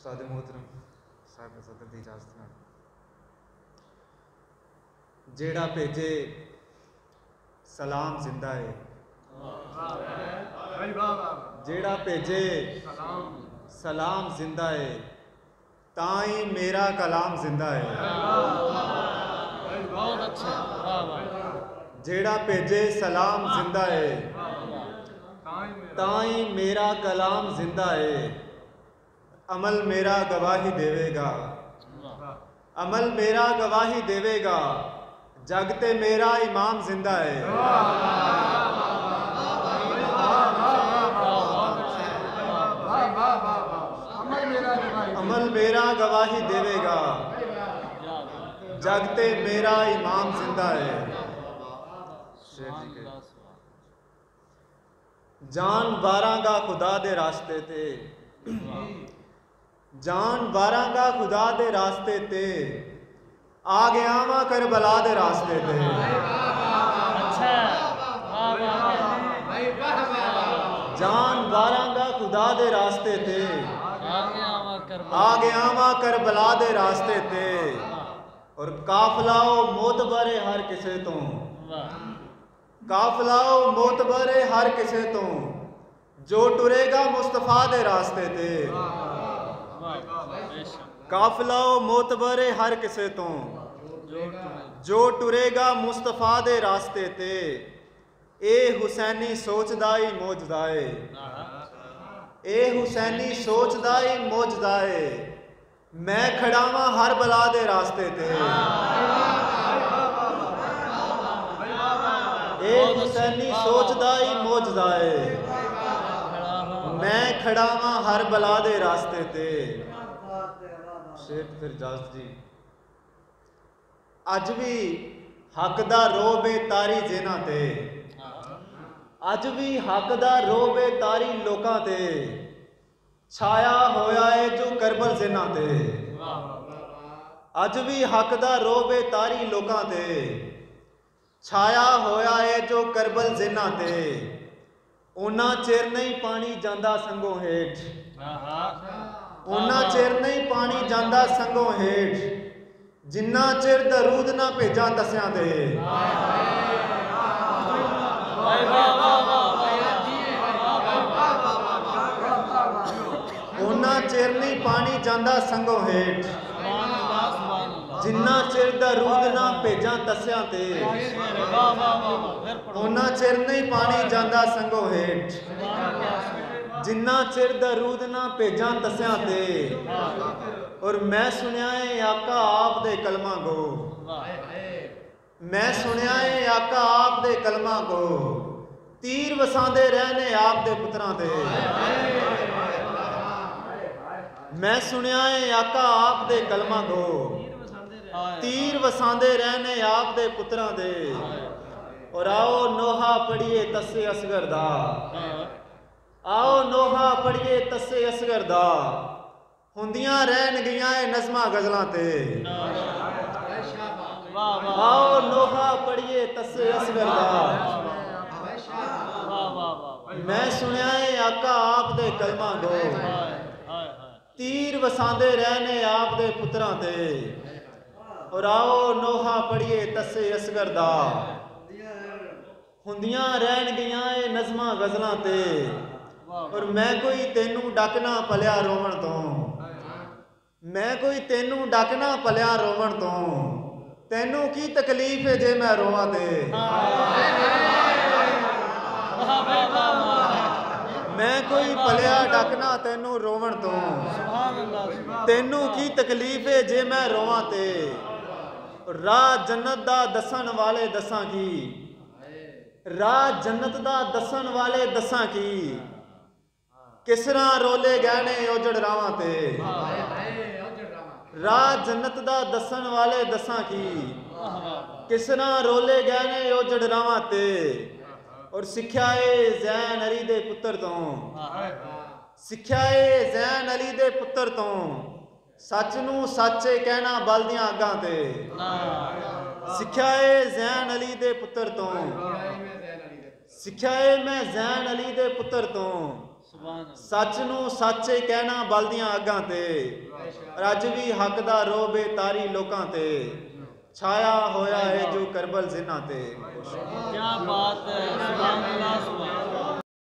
उस्ताद मोहतरम साहब सदर की इजाजत नाल जेड़ा भेजे सलाम जिंदा है, जेड़ा भेजे सलाम जिंदा है, ताई मेरा कलाम जिंदा है। बहुत अच्छा, जेड़ा भेजे सलाम जिंदा है, ताई मेरा कलाम जिंदा है। अमल मेरा गवाही देवेगा, अमल मेरा गवाही देवेगा, जगते मेरा इमाम जिंदा है। अमल मेरा गवाही देवेगा, जगते मेरा इमाम जिंदा है। जान बारांगा खुदा दे रास्ते ते, जान बारांगा खुदा दे रास्ते ते, आ गया वा करबला दे रास्ते ते। जान बारांगा खुदा दे रास्ते ते, आ गया वा करबला दे रास्ते ते। और काफलाओ मोतबरे हर किसे तो, काफलाओ मोतबरे हर किसे तो, जो टुरेगा मुस्तफा दे रास्ते ते। काफलाओ मोतबरे हर किसे तो, जो टुरेगा मुस्तफा दे रास्ते ते। ए हुसैनी सोचदा ही मौजदा है, ए हुसैनी सोचदा ही मौजदा है, मैं खड़ावा हर बला दे रास्ते ते। ए हुसैनी सोचदा ही मौजदा है, मैं खड़ावा हर बला दे रास्ते ते। शेख फिर इजाजत जी, अज भी हक दा रोब है तारी जेना ते, अज भी हक दा रोब है तारी लोकां ते, छाया होया है जो करबल जेना ते। अज भी हक दा रोब है तारी लोकां ते, छाया होया है जो करबल जेना ते। उन्ना चिर नहीं पानी जांदा संगों हेठ, उन्ना चिर नहीं पानी जांदा संगों हेठ, जिन्ना चिर दरूद ना भेजा दसियां दे। उन्ना चिर नहीं पानी जांदा संगों हेठ, जिन्ना चिर दरूद ना भेजा दसियां ते। उन्ना चिर नहीं पानी जांदा संगों हेठ, जिन्ना चिर दरूद ना भेजा दसियां ते। और मैं सुनिया है आका आप दे कलमा को, मैं सुनिया है आका आप दे कलमा को, तीर वसांदे रहने आप दे पुत्रां ते। मैं सुनिया है आका आप दे कलमा को, तीर वसांदे रहने आप दे पुत्रां दे। और आओ नोहा पढ़िए तस्से असगर दा, आओ नोहा पढ़िए तस्से असगर दा, हुंदियां रहन गईयां नज़मां गज़लां ते। आओ नोहा पढ़िए तस्से असगर दा, मैं सुनिया है आका आप दे कलमा को, तीर वसांदे रहने आप दे पुत्रां ते। और आओ नोहा पढ़िए तस्से असगर दा, हुंदियां रहन गईयां नज़मां गज़लां ते। और मैं कोई तेनू डकना पलिया रोवण तो, मैं कोई तेनू डकना पलिया रोवण तो, तेनू की तकलीफ है जे मैं रोवां ते। मैं कोई पलिया डकना तेनू रोवण तो, तेनू की तकलीफ है जे मैं रोवां ते। राह जन्नत दा दसन वाले दसां की, राह जन्नत दा दसन वाले दसां की, किसरा रोले गहने ओजड़ रावां ते। राह जन्नत दा दसन वाले दसां की, किसरा रोले गहने ओजड़ रावां ते। और सिक्ख्या है ज़ैन अली दे पुत्र तो, सिक्ख्या है ज़ैन अली दे पुत्र तो, सच नू सच कहना बल दियां अगां ते। सिक्ख्या है ज़ैन अली दे पुत्र तो, सिक्ख्या है मैं ज़ैन अली दे पुत्र तो, ਸੱਚ ਨੂੰ ਸੱਚੇ ਕਹਿਣਾ ਬਲਦੀਆਂ ਅੱਗਾਂ ਤੇ ਅੱਜ ਵੀ ਹੱਕ ਦਾ ਰੋਬ ਏ ਤਾਰੀ ਲੋਕਾਂ ਤੇ ਛਾਇਆ ਹੋਇਆ ਹੈ ਜੋ ਕਰਬਲ ਜ਼ਿਨਾ ਤੇ। क्या बात है, सुभान अल्लाह, सुभान अल्लाह।